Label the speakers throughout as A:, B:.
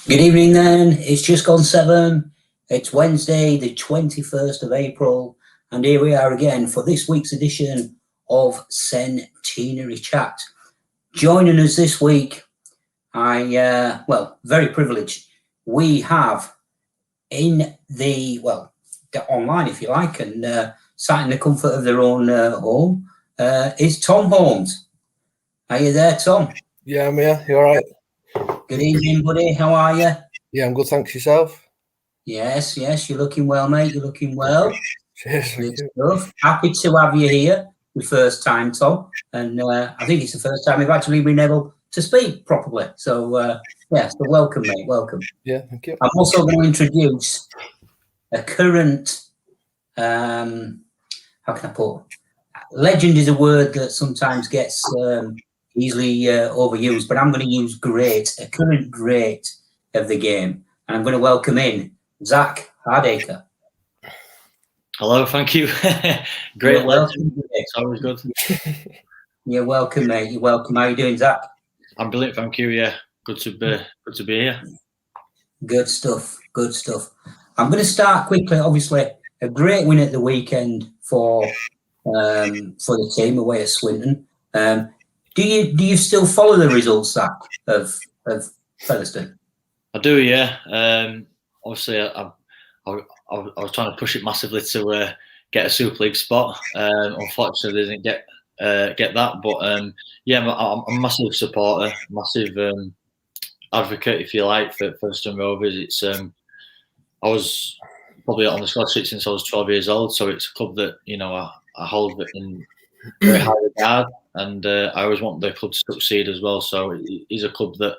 A: Good evening then, it's just gone 7, it's Wednesday the 21st of April, and here we are again for this week's edition of Centenary Chat. Joining us this week, very privileged, we have online if you like, and sat in the comfort of their own home, is Tom Holmes. Are you there, Tom?
B: Yeah, I'm here. You all right?
A: Good evening, buddy. How are you?
B: Yeah, I'm good. Thanks. Yourself?
A: Yes. You're looking well, mate. You're looking well.
B: Cheers.
A: Good stuff. Happy to have you here the first time, Tom. And I think it's the first time we've actually been able to speak properly. So, so welcome, mate. Welcome.
B: Yeah, thank you.
A: I'm also going to introduce a current, how can I put? Legend is a word that sometimes gets easily overused, but I'm going to use great, a current great of the game. And I'm going to welcome in Zak Hardaker.
C: Hello, thank you. Great, welcome. It's always good.
A: You're welcome, mate. You're welcome. How are you doing, Zak?
C: I'm brilliant, thank you. Yeah, good to be here.
A: Good stuff. Good stuff. I'm going to start quickly. Obviously, a great win at the weekend for the team away at Swinton. Do you still follow the results, Zak, of Featherstone?
C: I do, yeah. Obviously, I was trying to push it massively to get a Super League spot. Unfortunately, didn't get that. But I'm a massive supporter, massive advocate, if you like, for Featherstone Rovers. It's I was probably on the squad sheet since I was 12 years old, so it's a club that I hold in very high regard, and I always want the club to succeed as well. So it is a club that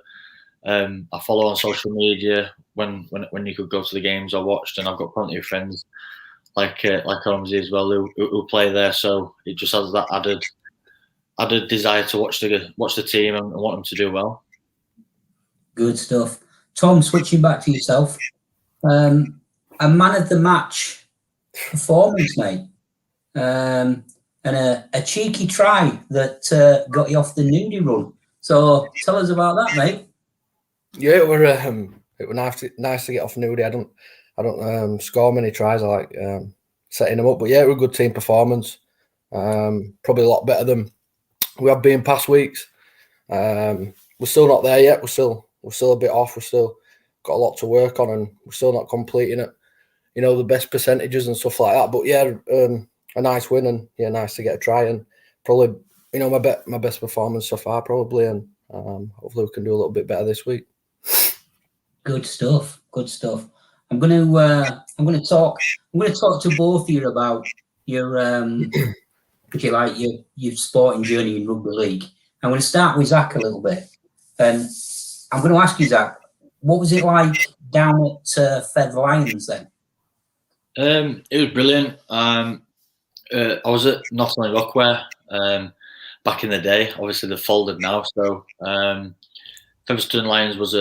C: I follow on social media when you could go to the games I watched, and I've got plenty of friends like Holmesy as well who play there. So it just has that added desire to watch the team and want them to do well.
A: Good stuff, Tom. Switching back to yourself, a man of the match performance, mate, and a cheeky try that got you off the nudie run. So tell us about that, mate.
B: Yeah, it were nice to get off nudie. I don't score many tries. I like setting them up, but yeah, it was a good team performance. Probably a lot better than we have been past weeks. We're still not there yet. We're still a bit off. We're still got a lot to work on, and we're still not completing it. The best percentages and stuff like that. But yeah, a nice win, and yeah, nice to get a try, and probably my best performance so far, probably, and hopefully we can do a little bit better this week.
A: Good stuff. Good stuff. I'm going to talk to both of you about your if you like your sporting journey in rugby league. I'm going to start with Zak a little bit, and I'm going to ask you, Zak, what was it like down at Feather Lions then?
C: It was brilliant. I was at Nottingham Rockware back in the day. Obviously, they've folded now. So Featherstone Lions was,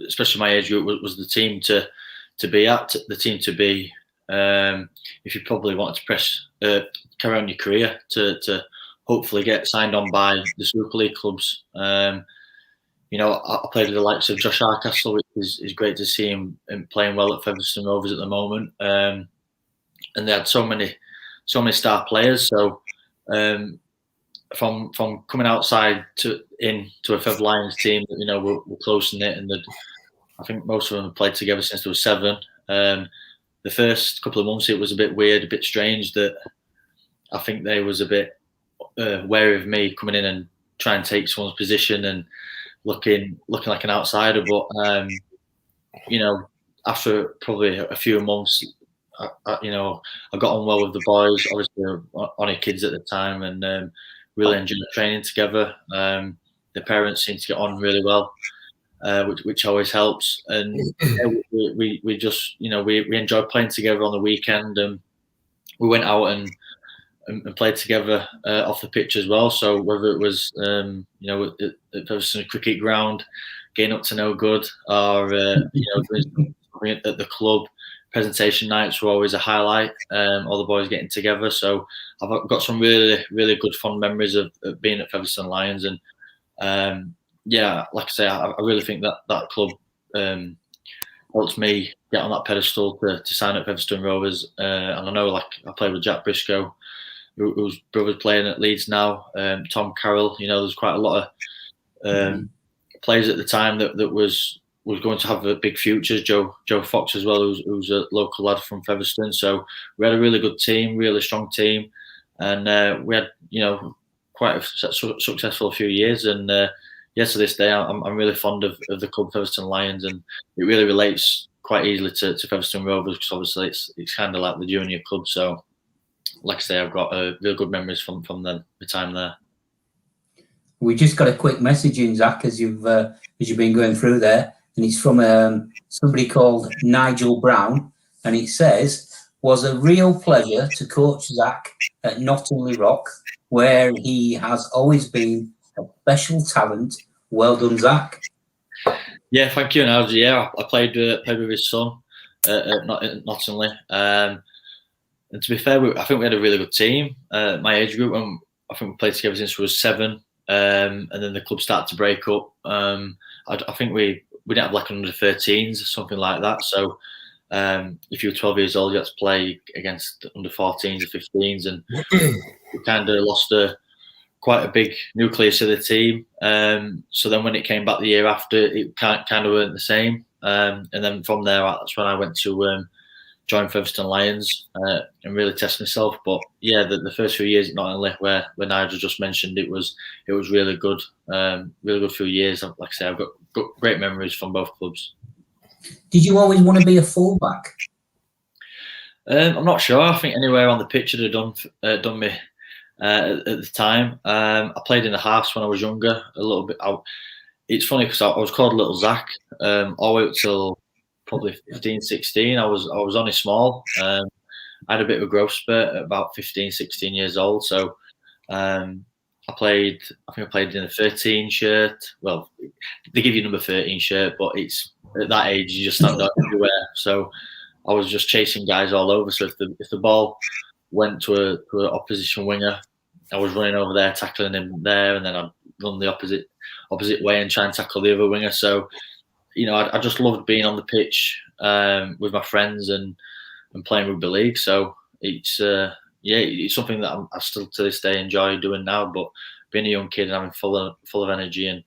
C: especially my age group, was the team to be at. The team to be if you probably wanted to carry on your career to hopefully get signed on by the Super League clubs. I played with the likes of Josh Hardcastle, which is great to see him playing well at Featherstone Rovers at the moment. And they had so many star players. So from coming outside to a Feather Lions team, we're close knit, and I think most of them have played together since they were 7. The first couple of months it was a bit weird, a bit strange that I think they was a bit wary of me coming in and trying to take someone's position and looking like an outsider. But after probably a few months, I got on well with the boys. Obviously, only kids at the time, and really enjoyed training together. The parents seemed to get on really well, which always helps. And we just we enjoyed playing together on the weekend, and we went out and played together off the pitch as well. So whether it was at Featherstone cricket ground, getting up to no good, or doing at the club, presentation nights were always a highlight. All the boys getting together. So I've got some really, really good fond memories of being at Featherstone Lions, and yeah, like I say, I really think that club helped me get on that pedestal to sign up for Everton Rovers. And I know, like, I played with Jack Briscoe, whose brother's playing at Leeds now. Tom Carroll, there's quite a lot of players at the time that was going to have a big futures. Joe Fox as well, who's a local lad from Featherstone. So we had a really good team, really strong team, and we had quite a successful few years. And to this day, I'm really fond of the club Featherstone Lions, and it really relates quite easily to Featherstone Rovers, because obviously it's kind of like the junior club. So, like I say, I've got real good memories from the time there.
A: We just got a quick message in, Zach, as you've been going through there, and it's from somebody called Nigel Brown, and it says, "Was a real pleasure to coach Zach at Nottingley Rock, where he has always been a special talent. Well done, Zach."
C: Yeah, thank you. And I played with his son at Nottingley. And to be fair, I think we had a really good team. My age group, I think we played together since we were 7. And then the club started to break up. I think we didn't have like under 13s or something like that. So if you were 12 years old, you had to play against under 14s or 15s, and we kind of lost quite a big nucleus of the team. So then when it came back the year after, it kind of weren't the same. And then from there, that's when I went to join Featherstone Lions and really test myself. But yeah, the first few years at Nottingley, where Nigel just mentioned, it was really good, really good few years. Like I say, I've got great memories from both clubs.
A: Did you always want to be a fullback?
C: I'm not sure. I think anywhere on the pitch would have done me at the time. I played in the halves when I was younger, a little bit. It's funny because I was called Little Zach all the way up till probably 15, 16. I was only small. I had a bit of a growth spurt at about 15, 16 years old. So I think I played in a 13 shirt. Well, they give you number 13 shirt, but it's at that age you just stand out everywhere. So I was just chasing guys all over. So if the ball went to an opposition winger, I was running over there, tackling him there, and then I'd run the opposite way and try and tackle the other winger. So I just loved being on the pitch with my friends and playing rugby league. So it's something that I still to this day enjoy doing now. But being a young kid and having full of energy and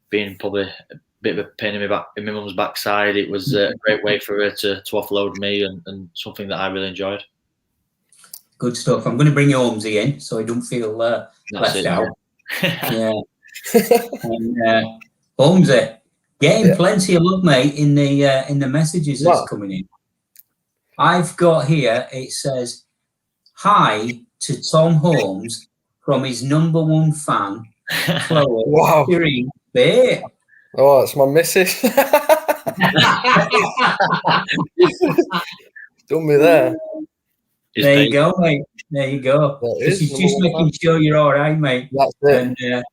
C: being probably a bit of a pain in my mum's backside, it was a great way for her to offload me and something that I really enjoyed.
A: Good stuff. I'm going to bring Holmesy in so he don't feel left out. Yeah. And Holmesy, getting plenty of love, mate, in the messages that's coming in. I've got here, it says, "Hi to Tom Holmes from his number one fan, Chloe."
B: Wow.
A: Bear.
B: Oh, it's my missus. Done me there.
A: There you go, mate. There you go. She's just making sure you're all right, mate.
B: That's it.
A: And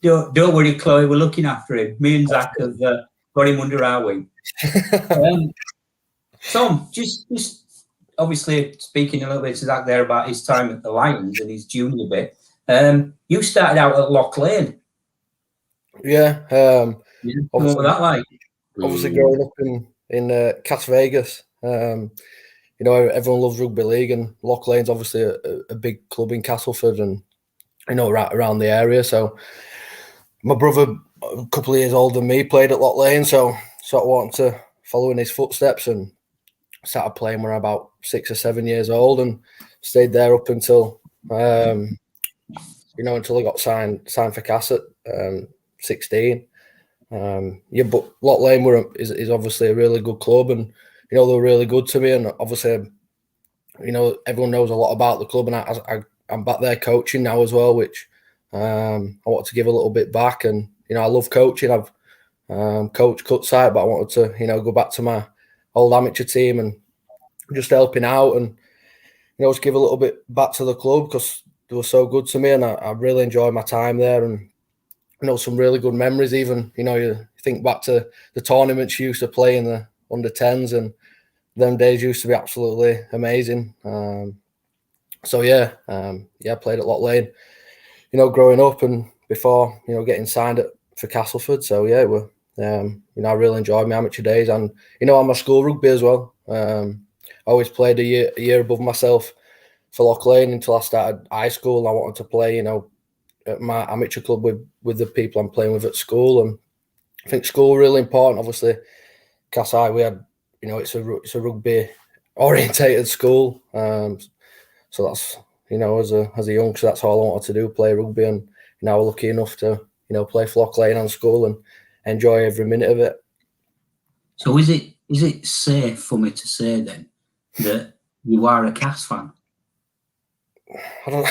A: don't worry, Chloe. We're looking after him. Me and Zach have got him under our wing. Tom, just obviously speaking a little bit to Zach there about his time at the Lions and his junior bit. You started out at Loch Lane.
B: Yeah.
A: What was that like?
B: Obviously, growing up in Cas Vegas, everyone loves rugby league, and Loch Lane's obviously a big club in Castleford and right around the area. So my brother, a couple of years older than me, played at Loch Lane, so I wanted to follow in his footsteps and started playing when I was about 6 or 7 years old and stayed there up until until I got signed for Cass at 16. But Loch Lane is obviously a really good club, and they were really good to me, and obviously everyone knows a lot about the club, and I'm back there coaching now as well, which I want to give a little bit back. And I love coaching. I've coached Cutside, but I wanted to go back to my old amateur team and just helping out and just give a little bit back to the club because they were so good to me, and I really enjoyed my time there, and some really good memories. Even you think back to the tournaments you used to play in the under 10s, and them days used to be absolutely amazing. I played at Loch Lane, growing up, and before getting signed at Castleford. So yeah, it were I really enjoyed my amateur days, and I'm a school rugby as well. I always played a year above myself for Loch Lane until I started high school. I wanted to play, at my amateur club with the people I'm playing with at school, and I think school really important. Obviously, Cass High, we had, it's a rugby orientated school, so that's as a youngster, that's all I wanted to do, play rugby, and I was lucky enough to play for Loch Lane on school and enjoy every minute of it.
A: So is it safe for me to say then that you are a Cass fan?
B: I don't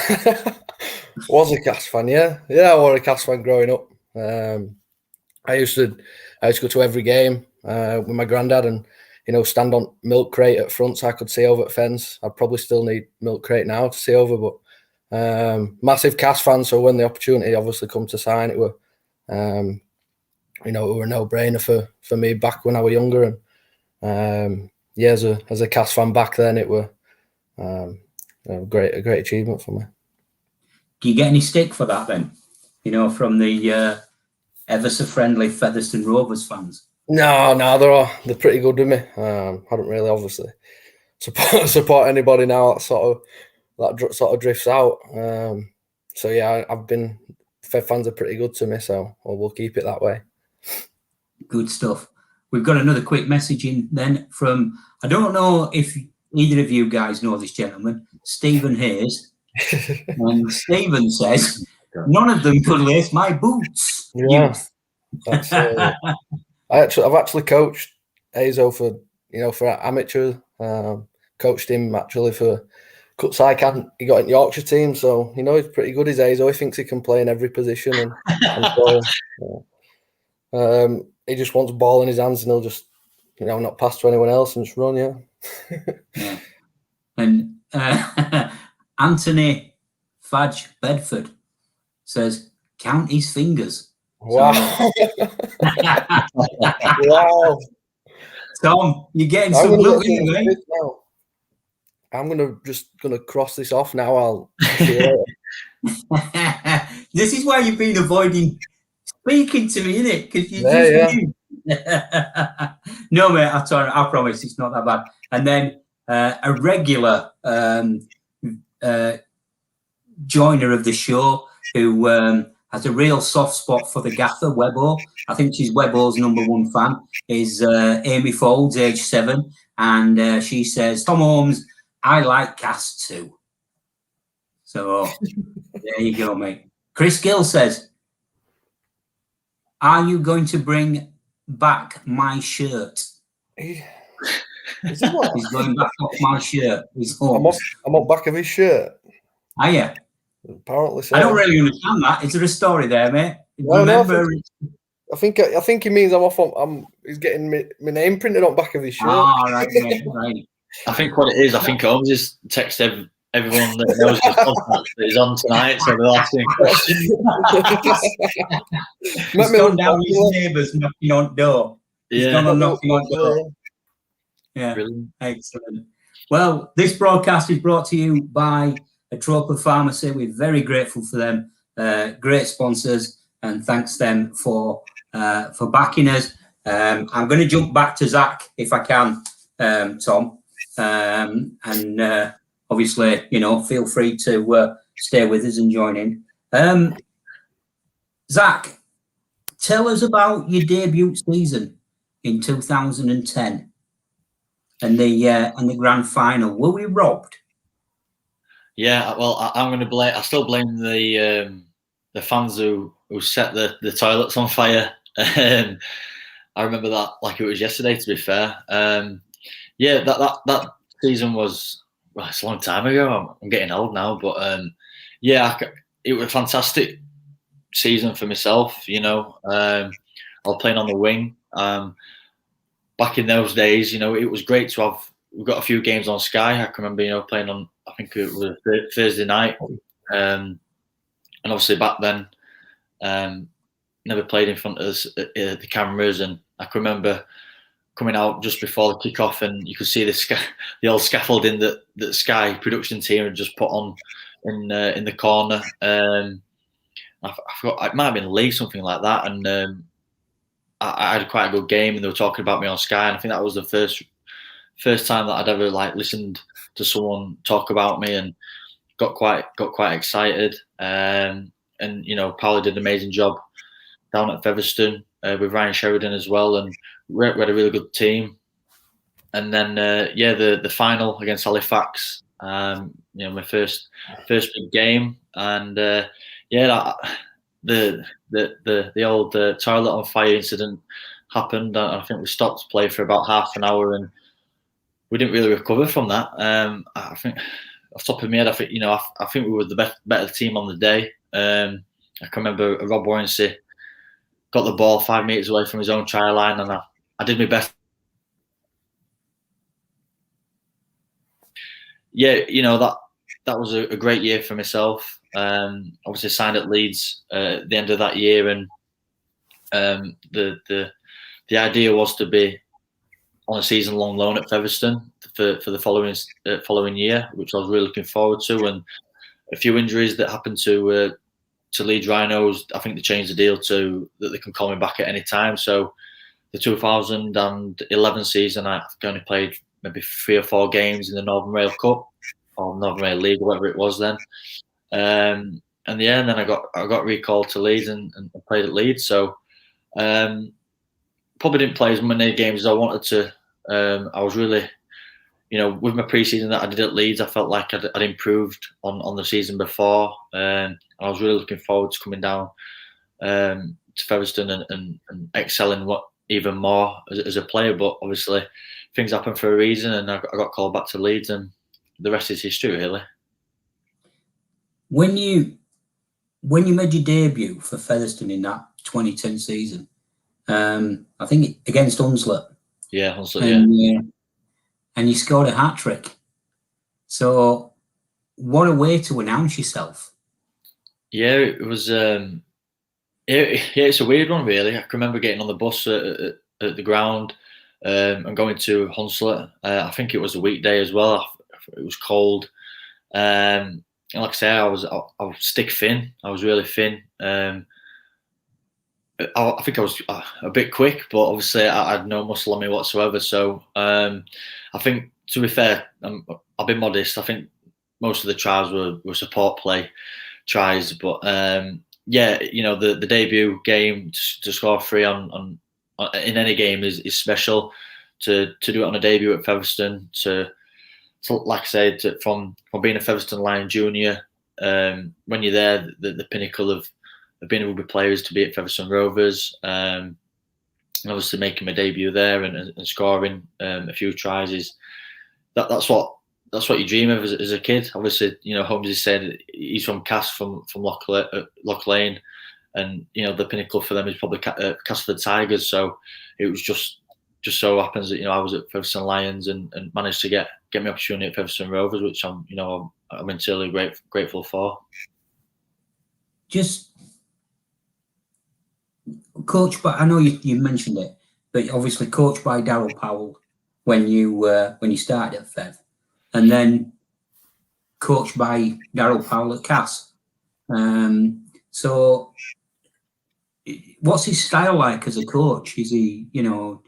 B: was a Cass fan, yeah. I was a Cass fan growing up. I used to go to every game with my granddad, and stand on milk crate at front so I could see over the fence. I'd probably still need milk crate now to see over, but massive Cass fan. So when the opportunity obviously come to sign, it were it were a no-brainer for me back when I was younger. And as a Cass fan back then, it were a great achievement for me.
A: Do you get any stick for that then? From the ever so friendly Featherstone Rovers fans?
B: No, they're pretty good with me. I don't really obviously support anybody now that sort of drifts out. So yeah, Fed fans are pretty good to me, so we'll keep it that way.
A: Good stuff. We've got another quick message in then from, I don't know if either of you guys know this gentleman, Stephen Hayes. And Stephen says, none of them could lace my boots.
B: Yeah, that's, I've actually coached Hazo for amateur. Coached him actually for Cutsai. He got in Yorkshire team, so he's pretty good. He's Hazo. He thinks he can play in every position, and he just wants ball in his hands, and he'll just not pass to anyone else and just run.
A: Yeah. And Anthony Fadge Bedford says, count his fingers.
B: Wow. Wow.
A: Tom, you're getting some look in, mate.
B: I'm gonna cross this off now. I'll see you later.
A: This is why you've been avoiding speaking to me, isn't it? Because you No, mate, I promise it's not that bad. And then a regular joiner of the show who has a real soft spot for the gaffer, Webbo. I think she's Webbo's #1 fan, is Amy Folds, age 7. And she says, Tom Holmes, I like Cass too. So there you go, mate. Chris Gill says, are you going to bring back my shirt?
B: Is
A: He's going back off my shirt.
B: I'm on back of his shirt.
A: Are you?
B: Apparently so.
A: I don't really understand that. Is there a story there, mate?
B: I think he means I'm off on. He's getting my name printed on back of his shirt.
A: Right, mate, right.
C: I think what it is, I think Holmes just texted everyone that knows his contact that he's on tonight, so they're asking questions.
A: He's gone down his neighbours knocking on door. He's gone on knocking on door. Yeah, brilliant. Excellent. Well, this broadcast is brought to you by Atropa Pharmacy. We're very grateful for them. Great sponsors, and thanks them for backing us. I'm going to jump back to Zak if I can, Tom. And obviously, feel free to stay with us and join in. Zak, tell us about your debut season in 2010 and the grand final. Were we robbed? Yeah,
C: well, I'm going to blame. I still blame the fans who set the toilets on fire. I remember that like it was yesterday. To be fair, yeah, that season was. Well, it's a long time ago. I'm getting old now, but yeah, it was a fantastic season for myself. I was playing on the wing. Back in those days, it was great to have. We've got a few games on Sky. I can remember, playing on. I think it was Thursday night, and obviously back then, never played in front of the cameras, and I can remember coming out just before the kick-off, and you could see the old scaffolding that the Sky production team had just put on in the corner, and I forgot, it might have been League, something like that, and I had quite a good game, and they were talking about me on Sky, and I think that was the first time that I'd ever like listened to someone talk about me, and got quite excited. And you know, Paolo did an amazing job down at Featherstone with Ryan Sheridan as well, and we had a really good team. And then the final against Halifax, you know, my first big game, and the old toilet on fire incident happened. I think we stopped play for about half an hour, and we didn't really recover from that. I think off the top of my head, I think, you know, I think we were the better team on the day. I can remember Rob Warrency got the ball 5 meters away from his own try line, and I did my best. Yeah, you know, that was a great year for myself. Obviously signed at Leeds at the end of that year, and the idea was to be on a season-long loan at Featherstone for the following year, which I was really looking forward to. And a few injuries that happened to Leeds Rhinos, I think they changed the deal to that they can call me back at any time. So the 2011 season, I only played maybe 3 or 4 games in the Northern Rail Cup or Northern Rail League, whatever it was then. And then I got recalled to Leeds and played at Leeds. So probably didn't play as many games as I wanted to. I was really, you know, with my pre-season that I did at Leeds, I felt like I'd improved on the season before. I was really looking forward to coming down to Featherstone and excelling even more as a player. But obviously, things happen for a reason, and I got called back to Leeds, and the rest is history, really.
A: When you made your debut for Featherstone in that 2010 season, I think against Hunslet.
C: Yeah, Hunslet,
A: and you scored a hat-trick. So what a way to announce yourself.
C: Yeah, it was. It's a weird one, really. I can remember getting on the bus at the ground and going to Hunslet. I think it was a weekday as well. It was cold. And like I say, I was stick thin. I was really thin. I think I was a bit quick, but obviously I had no muscle on me whatsoever. So I think, to be fair, I'll be modest. I think most of the tries were support play tries, but yeah, you know, the debut game to score 3 on in any game is special. To do it on a debut at Featherstone, to like I said, from being a Featherstone Lion junior, when you're there, the pinnacle of being a rugby player is to be at Featherstone Rovers, and obviously making my debut there and scoring a few tries is that's what you dream of as a kid. Obviously, you know, Holmes has said he's from Cass, from Loch Lane, and you know the pinnacle for them is probably Castleford Tigers. So it was just so happens that, you know, I was at Featherstone Lions and managed to get my opportunity at Featherstone Rovers, which I'm entirely grateful for.
A: Just coached by, I know you mentioned it, but obviously coached by Darryl Powell when you started at Fev, and then coached by Darryl Powell at Cass. So what's his style like as a coach? Is he, you know,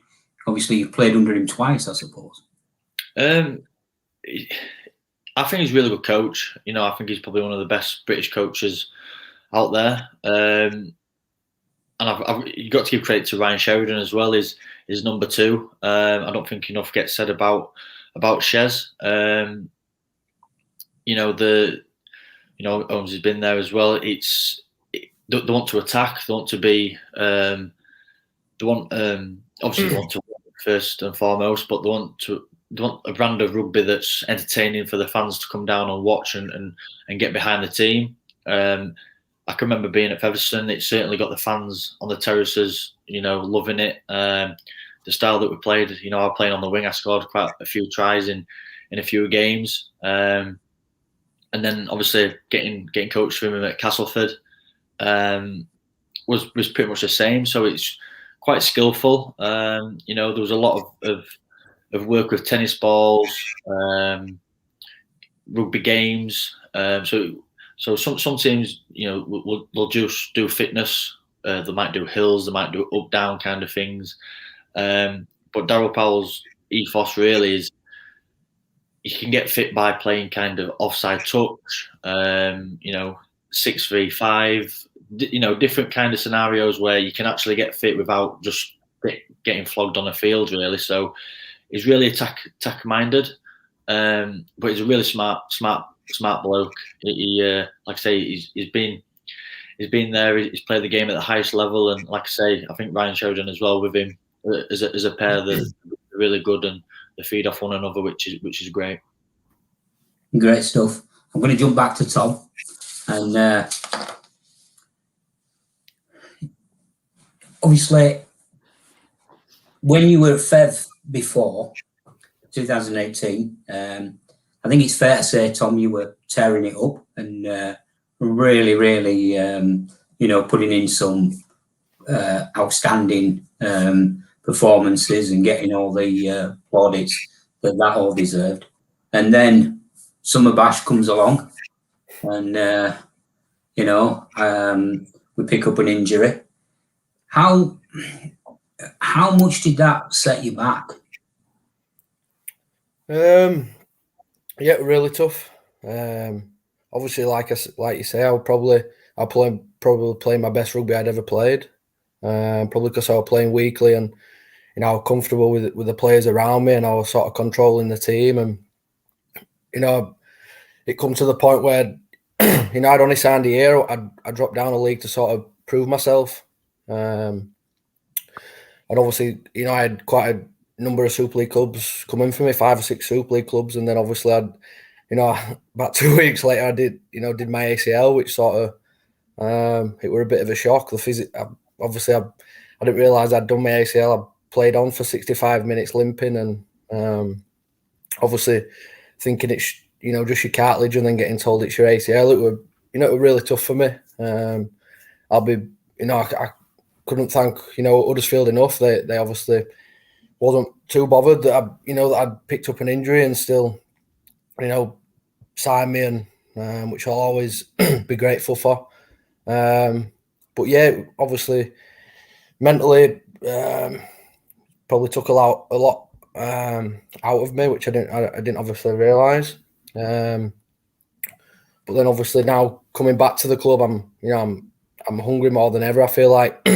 A: obviously you've played under him twice, I suppose.
C: I think he's a really good coach. You know, I think he's probably one of the best British coaches out there. And you've got to give credit to Ryan Sheridan as well. Is number 2. I don't think enough gets said about Shez. You know, Holmes has been there as well. They want to attack. They want to be. They want obviously they want to win first and foremost, but they want a brand of rugby that's entertaining for the fans to come down and watch and get behind the team. I can remember being at Featherstone. It certainly got the fans on the terraces, you know, loving it. The style that we played, you know, I was playing on the wing. I scored quite a few tries in a few games. And then obviously getting coached from him at Castleford was pretty much the same. So it's quite skillful. You know, there was a lot of work with tennis balls, rugby games. So So some teams, will just do fitness. They might do hills, they might do up down kind of things. But Darryl Powell's ethos really is you can get fit by playing kind of offside touch, 6-3-5, different kind of scenarios where you can actually get fit without just getting flogged on a field, really. So he's really attack minded, but he's a really smart bloke. He like I say, he's been there. He's played the game at the highest level, and like I say, I think Ryan Sheridan as well with him as a pair. They're really good and they feed off one another, which is great.
A: Great stuff. I'm going to jump back to Tom, and obviously, when you were at Fev before 2018, I think it's fair to say, Tom, you were tearing it up and really, really, putting in some outstanding performances and getting all the plaudits that all deserved. And then Summer Bash comes along, and we pick up an injury. How much did that set you back?
B: Yeah, really tough. Obviously, like you say, I'll probably play my best rugby I'd ever played. Probably because I was playing weekly, and I was comfortable with the players around me, and I was sort of controlling the team. And it come to the point where I'd only signed a year. I dropped down a league to sort of prove myself. And obviously, I had quite a number of Super League clubs coming for me, 5 or 6 Super League clubs, and then obviously about 2 weeks later I did my ACL, which sort of it were a bit of a shock. I didn't realise I'd done my ACL. I played on for 65 minutes limping, and obviously thinking it's just your cartilage, and then getting told it's your ACL. It were really tough for me. I couldn't thank Huddersfield enough. They obviously wasn't too bothered that I'd picked up an injury and still signed me, and which I'll always be grateful for. But yeah, obviously mentally probably took a lot out of me, which I didn't obviously realise. But then obviously now coming back to the club, I'm hungry more than ever. I feel like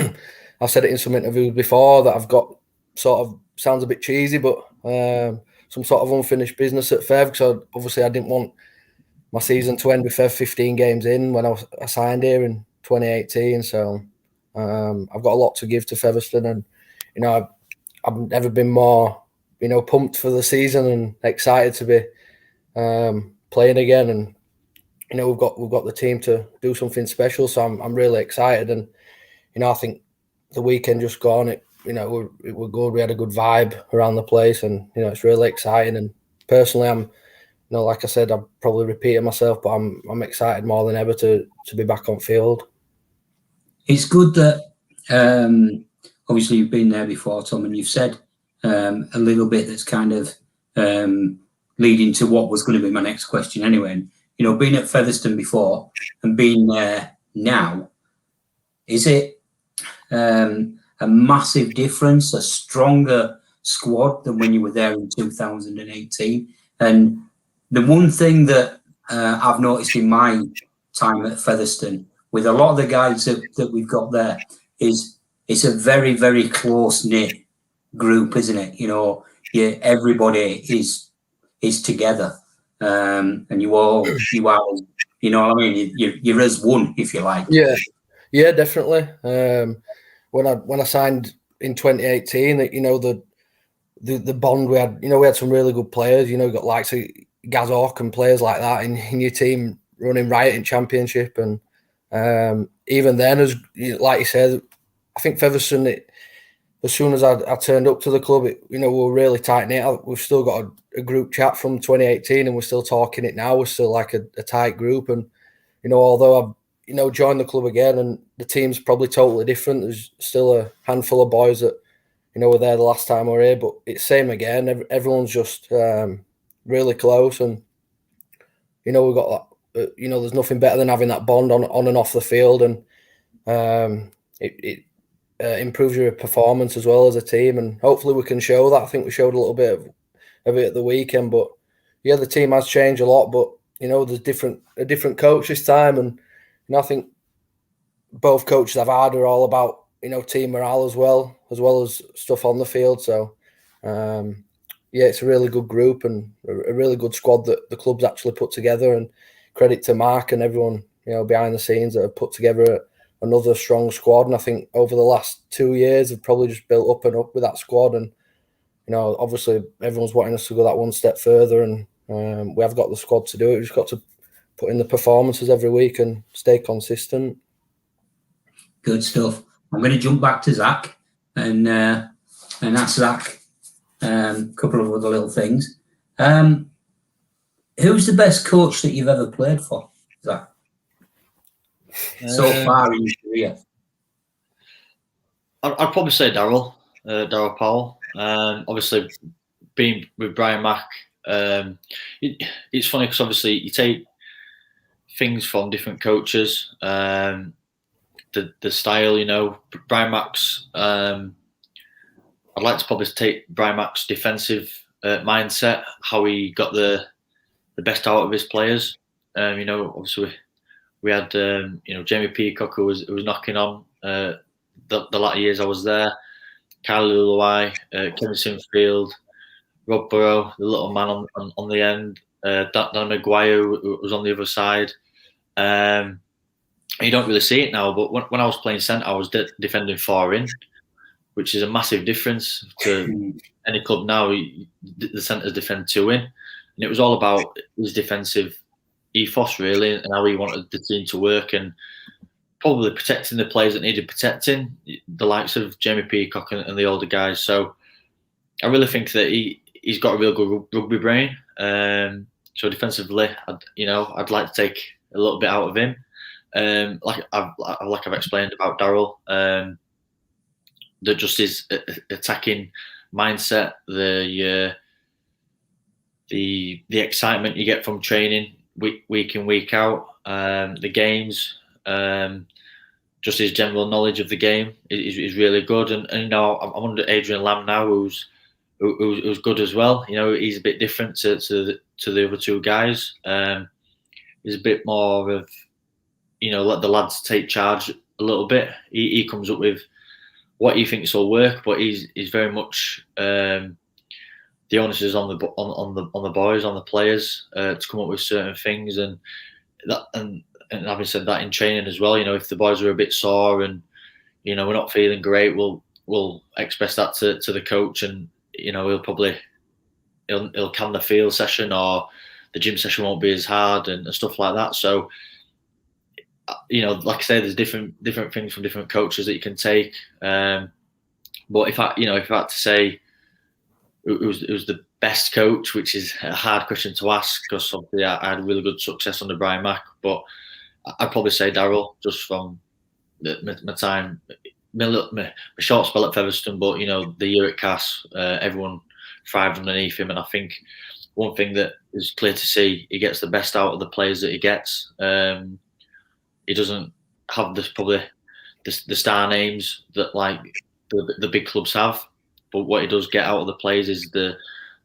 B: I've said it in some interviews before that I've got sort of, sounds a bit cheesy, but some sort of unfinished business at Fev, because obviously I didn't want my season to end with Fev 15 games in when I signed here in 2018. So I've got a lot to give to Featherstone, and I've never been more pumped for the season and excited to be playing again. And we've got the team to do something special, so I'm really excited. And I think the weekend just gone, it were good. We had a good vibe around the place, and it's really exciting. And personally, I'm like I said, I'm probably repeating myself, but I'm excited more than ever to be back on field.
A: It's good that obviously you've been there before, Tom, and you've said a little bit that's kind of leading to what was going to be my next question anyway. And, being at Featherstone before and being there now, is it a massive difference, a stronger squad than when you were there in 2018? And the one thing that I've noticed in my time at Featherstone with a lot of the guys that we've got there is it's a very, very close-knit group, isn't it? Everybody is together, and you are, you know what I mean? You're as one, if you like.
B: Yeah, definitely. When I signed in 2018, the bond we had, we had some really good players. Got likes of Gazork and players like that in your team running riot in Championship, and even then, as like you said, I think Featherstone, as soon as I turned up to the club, we were really tight knit. We've still got a group chat from 2018, and we're still talking it now. We're still like a tight group, and although I've joined the club again, and the team's probably totally different. There's still a handful of boys that were there the last time we were here, but it's same again. Everyone's just really close, and we've got there's nothing better than having that bond on and off the field, and it improves your performance as well as a team. And hopefully we can show that. I think we showed a little bit of it at the weekend, but yeah, the team has changed a lot. But there's a different coach this time, and I think both coaches I've had are all about team morale as well as stuff on the field. So it's a really good group and a really good squad that the club's actually put together. And credit to Mark and everyone behind the scenes that have put together another strong squad. And I think over the last 2 years have probably just built up and up with that squad. And obviously everyone's wanting us to go that one step further, and we have got the squad to do it. We've just got to put in the performances every week and stay consistent.
A: Good stuff. I'm going to jump back to Zak and ask Zak a couple of other little things. Who's the best coach that you've ever played for, Zak? So far in your career?
C: I'd probably say Daryl Powell. Obviously, being with Brian Mack, it's funny because obviously you take things from different coaches. The style, Brian Mack's. I'd like to probably take Brian Mack's defensive mindset, how he got the best out of his players. Obviously we had Jamie Peacock who was knocking on the latter years I was there. Kyle Luai, Kevin Sinfield, Rob Burrow, the little man on the end, Dan Maguire who was on the other side. You don't really see it now, but when I was playing centre, I was defending 4 in, which is a massive difference to any club now. The centres defend 2 in, and it was all about his defensive ethos really, and how he wanted the team to work, and probably protecting the players that needed protecting, the likes of Jamie Peacock and the older guys. So I really think that he's got a real good rugby brain. So defensively, I'd like to take a little bit out of him. Like I've explained about Daryl, that just his attacking mindset, the excitement you get from training week in, week out, the games, just his general knowledge of the game is really good. And I'm under Adrian Lamb now, who's good as well. He's a bit different to the other 2 guys. He's a bit more of let the lads take charge a little bit. He comes up with what he thinks will work, but he's very much the onus is on the boys, on the players, to come up with certain things, and having said that, in training as well, if the boys are a bit sore and we're not feeling great, we'll express that to the coach, and he'll can the field session, or the gym session won't be as hard and stuff like that. So like I say, there's different things from different coaches that you can take. But if I had to say who's the best coach, which is a hard question to ask, because obviously I had really good success under Brian Mack, but I'd probably say Daryl, just from my time, my short spell at Featherstone, but the year at Cass, everyone thrived underneath him, and I think one thing that is clear to see, he gets the best out of the players that he gets. He doesn't have probably the star names that like the big clubs have, but what he does get out of the players is the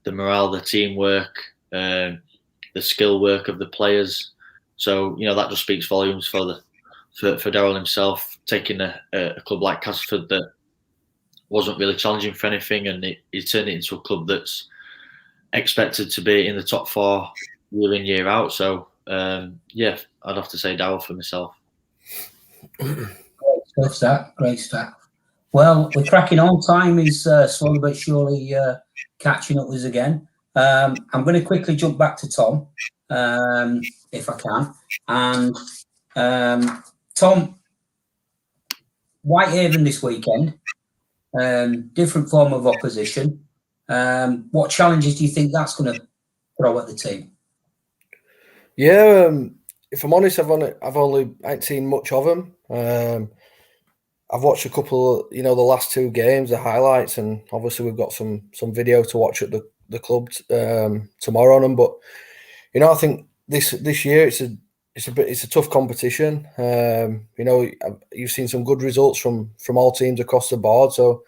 C: morale, the teamwork, the skill work of the players. So that just speaks volumes for Daryl himself, taking a club like Castleford that wasn't really challenging for anything, and he turned it into a club that's expected to be in the top 4 year in, year out. So I'd have to say Daryl for myself.
A: Great stuff, Zak. Great stuff. Well, we're cracking on. Time is slowly but surely catching up with us again. I'm going to quickly jump back to Tom, if I can. And Tom, Whitehaven this weekend, different form of opposition. What challenges do you think that's going to throw at the team?
B: Yeah, if I'm honest, I ain't seen much of them. I've watched a couple of, the last 2 games, the highlights, and obviously we've got some video to watch at the club tomorrow on them. But I think this year it's it's a tough competition. You've seen some good results from all teams across the board, so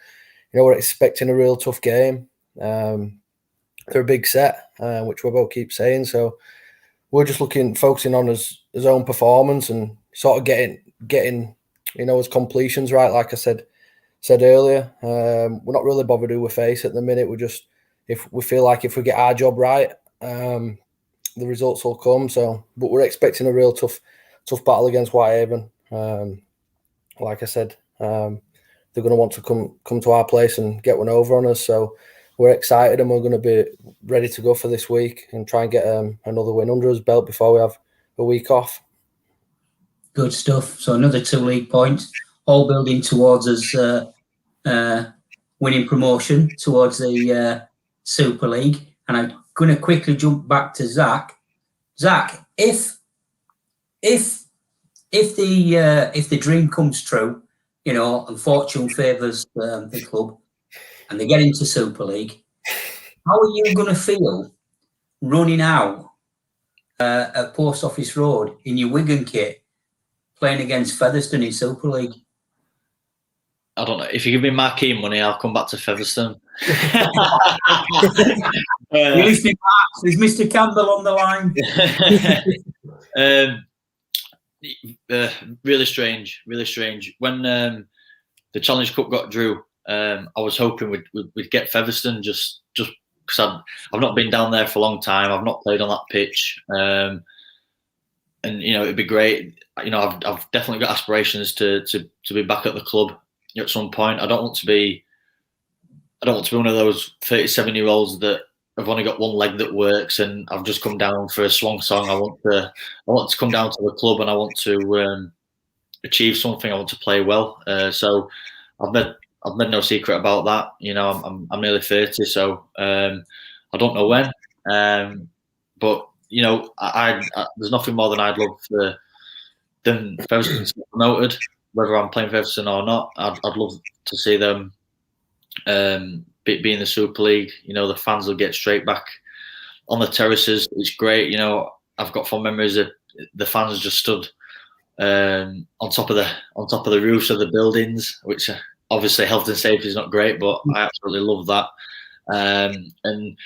B: we're expecting a real tough game. They're a big set, which we both keep saying. So we're just focusing on his own performance and sort of getting his completions right. Like I said earlier, we're not really bothered who we face at the minute. We're just, if we feel like if we get our job right, the results will come. So, but we're expecting a real tough battle against Whitehaven. Like I said, they're going to want to come to our place and get one over on us. So we're excited and we're going to be ready to go for this week and try and get another win under his belt before we have a week off.
A: Good stuff. So another 2 league points, all building towards us winning promotion towards the Super League. And I'm going to quickly jump back to Zak. Zak, if the dream comes true, and fortune favours the club, and they get into Super League, how are you going to feel running out at Post Office Road in your Wigan kit, playing against Featherstone in Super League?
C: I don't know. If you give me marquee money, I'll come back to Featherstone.
A: You're listening back. Is Mr. Campbell on the line?
C: Really strange. When the Challenge Cup got drew, I was hoping we'd get Featherstone just because I've not been down there for a long time. I've not played on that pitch, and it'd be great. I've definitely got aspirations to be back at the club at some point. I don't want to be one of those 37-year-olds that have only got one leg that works and I've just come down for a swan song. I want to come down to the club and I want to achieve something. I want to play well. So I've made no secret about that. I'm nearly 30, so I don't know when. But there's nothing more than I'd love than Featherstone to get promoted. Whether I'm playing Featherstone or not, I'd love to see them be in the Super League. The fans will get straight back on the terraces. It's great. I've got fond memories of the fans just stood on top of the roofs of the buildings, which obviously health and safety is not great, but I absolutely love that. And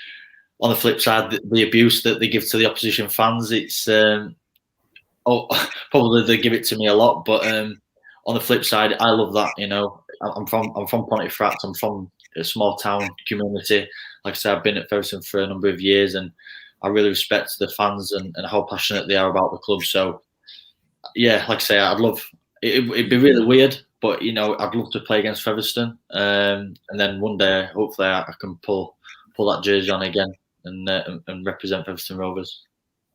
C: on the flip side, the abuse that they give to the opposition fans, it's probably they give it to me a lot, but on the flip side, I love that. I'm from Pontefract. I'm from a small town community. Like I said, I've been at Featherstone for a number of years, and I really respect the fans and how passionate they are about the club. So, yeah, like I say, I'd love. It'd be really weird, but I'd love to play against Featherstone, and then one day, hopefully, I can pull that jersey on again and represent Featherstone Rovers.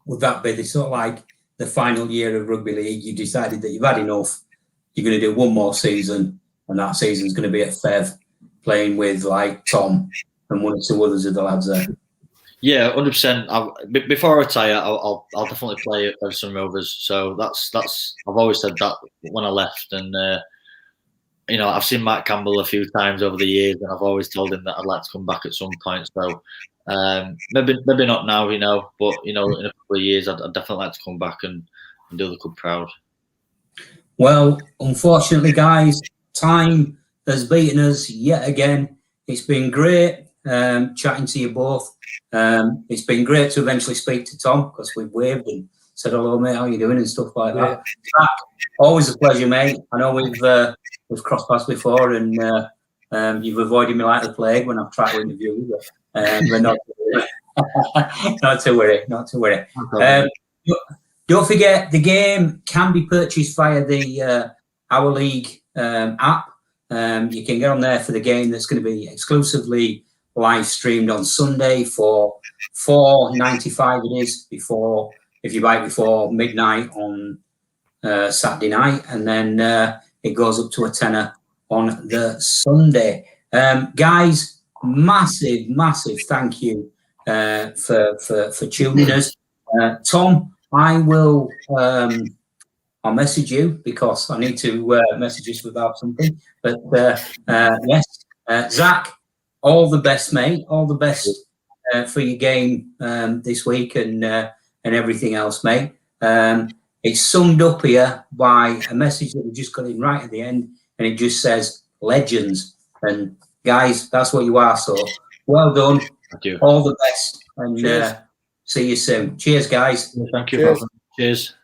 A: Would that be the sort of like the final year of rugby league? You decided that you've had enough. You're going to do one more season, and that season's going to be at Fev, playing with like Tom and one or two others of the lads there. Yeah,
C: 100%. Before I retire, I'll definitely play at Featherstone Rovers. So that's I've always said that when I left, and I've seen Matt Campbell a few times over the years, and I've always told him that I'd like to come back at some point. So maybe not now, but in a couple of years, I'd definitely like to come back and do the club proud.
A: Well, unfortunately, guys, time has beaten us yet again. It's been great chatting to you both. It's been great to eventually speak to Tom because we've waved and said hello, mate, how you doing and stuff like that. Yeah. Always a pleasure, mate. I know we've crossed paths before, and you've avoided me like the plague when I've tried to interview you. But not to worry. Not to worry. Don't forget, the game can be purchased via the Our League app. You can get on there for the game that's going to be exclusively live streamed on Sunday for $4.95 it is, if you buy it before midnight on Saturday night, and then it goes up to a tenner on the Sunday. Guys, massive thank you for tuning us. Tom, I'll message you because I need to message us about something. But yes, Zak, all the best, mate. All the best for your game this week and everything else, mate. It's summed up here by a message that we just got in right at the end, and it just says legends. And guys, that's what you are. So well done.
C: Thank you.
A: All the best, and
B: Cheers.
A: see you soon. Cheers, guys.
C: Thank you.
B: Cheers.
C: Cheers.